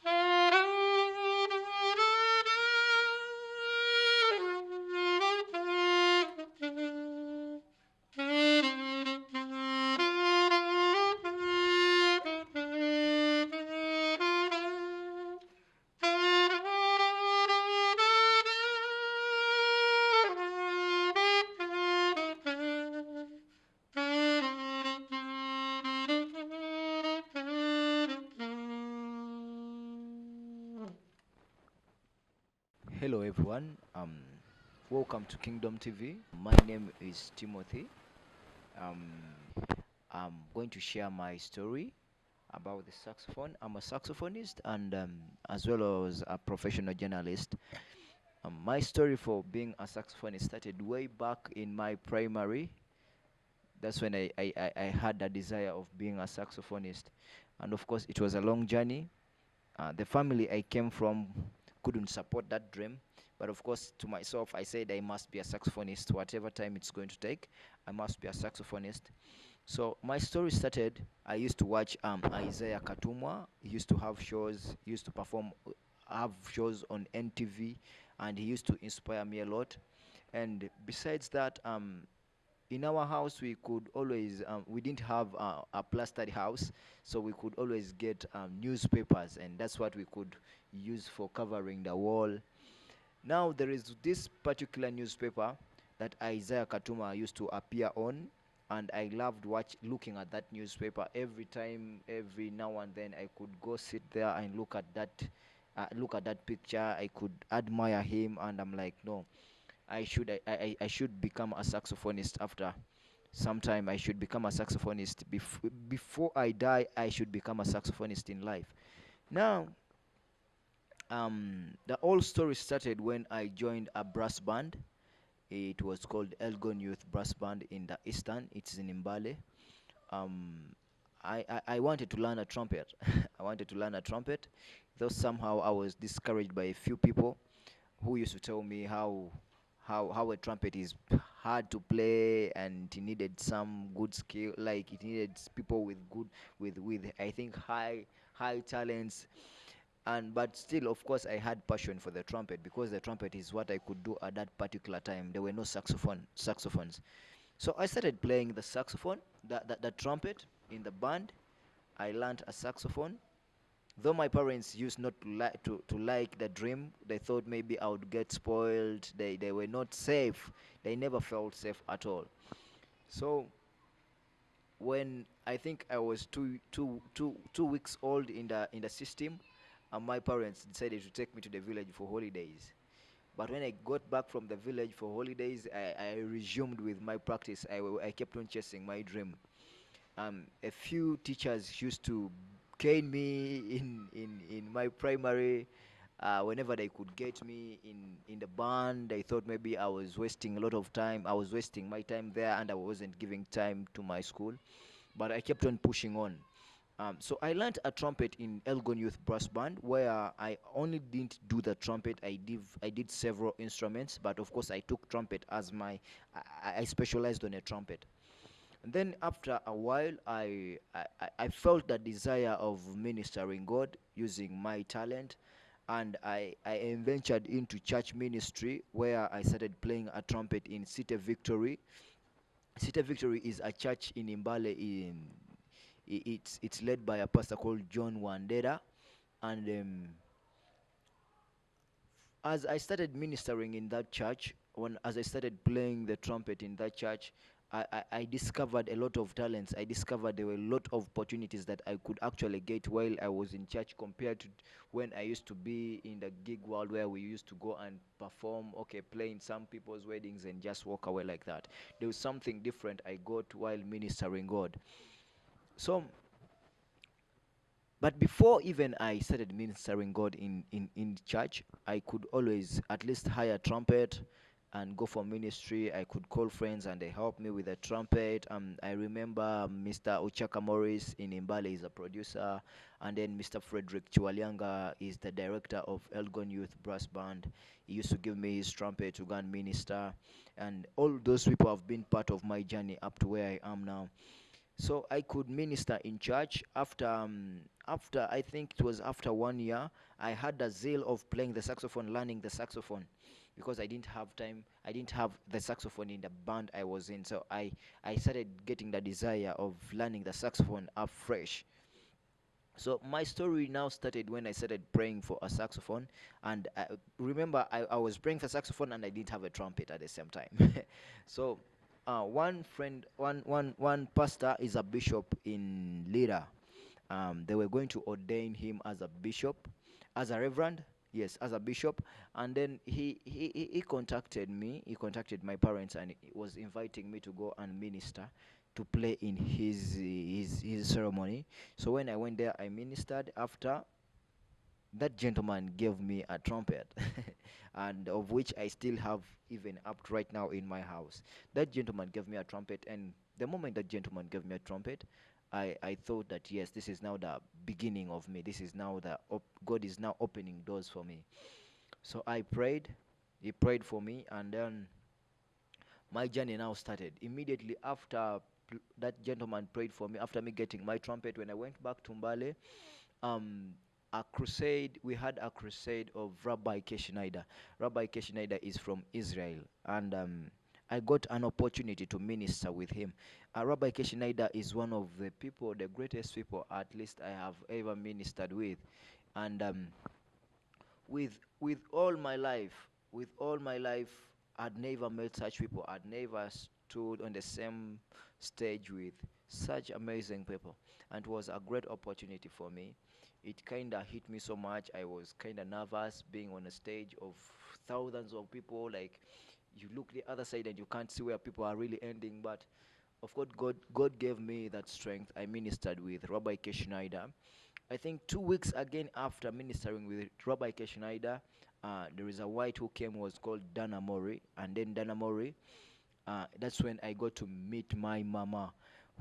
Hello everyone. Welcome to Kingdom TV. My name is Timothy. Um, I'm going to share my story about the saxophone. I'm a saxophonist and as well as a professional journalist. My story for being a saxophonist started way back in my primary. That's when I had a desire of being a saxophonist, and of course it was a long journey. The family I came from couldn't support that dream. But of course, to myself, I said I must be a saxophonist, whatever time it's going to take. I must be a saxophonist. So my story started. I used to watch Isaiah Katumwa. He used to have shows. He used to perform, have shows on NTV, and he used to inspire me a lot. And besides that, in our house we didn't have a plastered house, so we could always get newspapers, and that's what we could use for covering the wall. Now there is this particular newspaper that Isaiah Katuma used to appear on, and I loved looking at that newspaper every time. Every now and then I could go sit there and look at that picture. I could admire him, and I'm like, no, I should become a saxophonist after some time. I should become a saxophonist before I die. I should become a saxophonist in life. Now, the whole story started when I joined a brass band. It was called Elgon Youth Brass Band in the Eastern. It's in Imbale. Um, I wanted to learn a trumpet. I wanted to learn a trumpet, though somehow I was discouraged by a few people who used to tell me how a trumpet is hard to play, and it needed some good skill, like it needed people with good with I think high talents. And but still, of course, I had passion for the trumpet because the trumpet is what I could do at that particular time. There were no saxophones, so I started playing the saxophone, the trumpet in the band. I learned a saxophone. Though my parents used not to like the dream, they thought maybe I would get spoiled. They were not safe. They never felt safe at all. So when I think I was 2 weeks old in the system, my parents decided to take me to the village for holidays. But when I got back from the village for holidays, I resumed with my practice. I kept on chasing my dream. A few teachers used to cane me in my primary. Whenever they could get me in the band, they thought maybe I was wasting a lot of time. I was wasting my time there, and I wasn't giving time to my school. But I kept on pushing on. So I learned a trumpet in Elgon Youth Brass Band, where I only didn't do the trumpet. I did several instruments, but of course I took trumpet as I specialized on a trumpet. And then after a while, I felt the desire of ministering God using my talent, and I ventured into church ministry where I started playing a trumpet in City Victory. City Victory is a church in Imbale. It's led by a pastor called John Wandera, and as I started ministering in that church, as I started playing the trumpet in that church, I discovered a lot of talents. I discovered there were a lot of opportunities that I could actually get while I was in church compared to when I used to be in the gig world where we used to go and perform, okay, play in some people's weddings and just walk away like that. There was something different I got while ministering God. So but before even I started ministering God in church, I could always at least hire a trumpet and go for ministry. I could call friends and they helped me with the trumpet. I remember Mr. Ochaka Morris in Imbale is a producer, and then Mr. Frederick Chualianga is the director of Elgon Youth Brass Band. He used to give me his trumpet to go and minister, and all those people have been part of my journey up to where I am now. So I could minister in church. After I think it was after 1 year, I had the zeal of playing the saxophone, learning the saxophone, because I didn't have time. I didn't have the saxophone in the band I was in. So I started getting the desire of learning the saxophone afresh. So my story now started when I started praying for a saxophone, and remember I was praying for saxophone and I didn't have a trumpet at the same time. So one friend, one pastor is a bishop in Lira. They were going to ordain him as a bishop, as a reverend, yes, as a bishop. And then he contacted me, he contacted my parents, and he was inviting me to go and minister, to play in his ceremony. So when I went there, I ministered. After that, gentleman gave me a trumpet, and of which I still have even up to right now in my house. That gentleman gave me a trumpet, and the moment that gentleman gave me a trumpet, I thought that yes, this is now the beginning of me. This is now God is now opening doors for me. So I prayed. He prayed for me, and then my journey now started immediately after that gentleman prayed for me. After me getting my trumpet, when I went back to Mbale, um a crusade we had a crusade of Rabbi Keshnaider. Rabbi Keshnaider is from Israel, and I got an opportunity to minister with him. Rabbi Keshnaider is one of the people, the greatest people at least I have ever ministered with. And with all my life, I'd never met such people. I'd never stood on the same stage with such amazing people, and it was a great opportunity for me. It kind of hit me so much. I was kind of nervous being on a stage of thousands of people. Like, you look the other side and you can't see where people are really ending. But of course, God gave me that strength. I ministered with Rabbi K. Schneider. I think 2 weeks again after ministering with Rabbi K. Schneider, there is a white who came, was called Dana Mori. And then Dana Mori, that's when I got to meet my mama,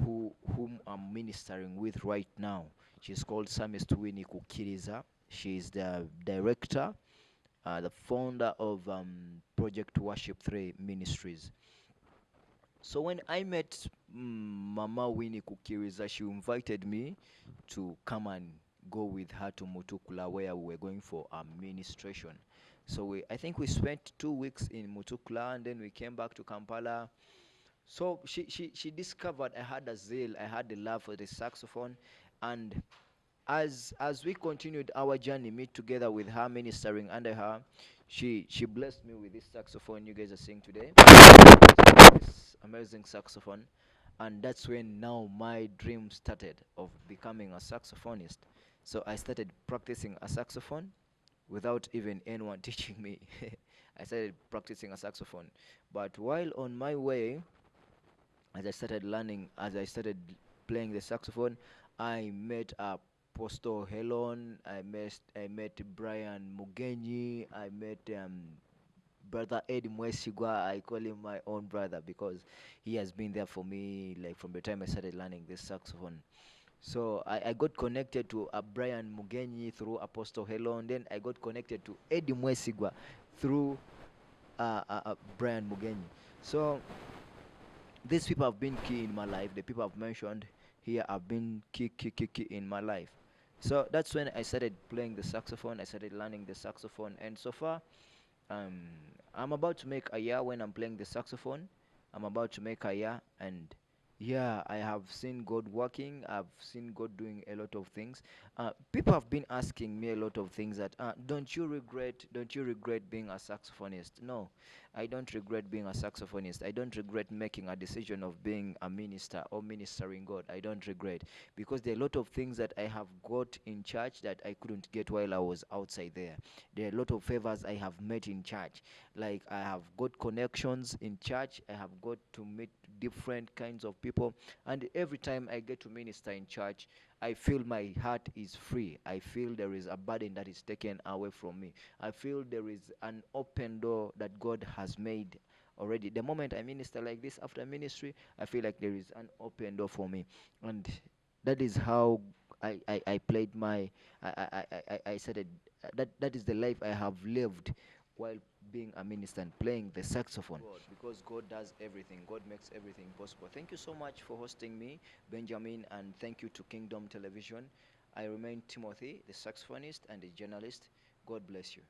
whom I'm ministering with right now. She's called Samist Winnie Kukiriza. She's the director, the founder of Project Worship 3 Ministries. So when I met Mama Winnie Kukiriza, she invited me to come and go with her to Mutukula, where we were going for a ministration. So I think we spent 2 weeks in Mutukula, and then we came back to Kampala. So she discovered I had a zeal, I had the love for the saxophone. And as we continued our journey, meet together with her, ministering under her, she blessed me with this saxophone you guys are seeing today. This amazing saxophone. And that's when now my dream started of becoming a saxophonist. So I started practicing a saxophone without even anyone teaching me. I started practicing a saxophone. But while on my way, as I started playing the saxophone, I met Apostle Helon. I met Brian Mugenyi. I met brother Eddie Mwesigwa. I call him my own brother because he has been there for me like from the time I started learning this saxophone. So I got connected to Brian Mugenyi through Apostle Helon. Then I got connected to Eddie Mwesigwa through Brian Mugenyi. So these people have been key in my life. The people I've mentioned here have been key in my life. So that's when I started playing the saxophone. I started learning the saxophone, and so far, um, I'm about to make a year when I'm playing the saxophone. I'm about to make a year, and yeah, I have seen God working. I've seen God doing a lot of things. People have been asking me a lot of things that don't you regret being a saxophonist? No, I don't regret being a saxophonist. I don't regret making a decision of being a minister or ministering God. I don't regret, because there are a lot of things that I have got in church that I couldn't get while I was outside there. There are a lot of favors I have met in church. Like, I have got connections in church. I have got to meet different kinds of people. And every time I get to minister in church, I feel my heart is free. I feel there is a burden that is taken away from me. I feel there is an open door that God has made already. The moment I minister like this after ministry, I feel like there is an open door for me. And that is how I played my I started that is the life I have lived while being a minister and playing the saxophone. God, because God does everything. God makes everything possible. Thank you so much for hosting me, Benjamin, and thank you to Kingdom Television. I remain Timothy, the saxophonist and a journalist. God bless you.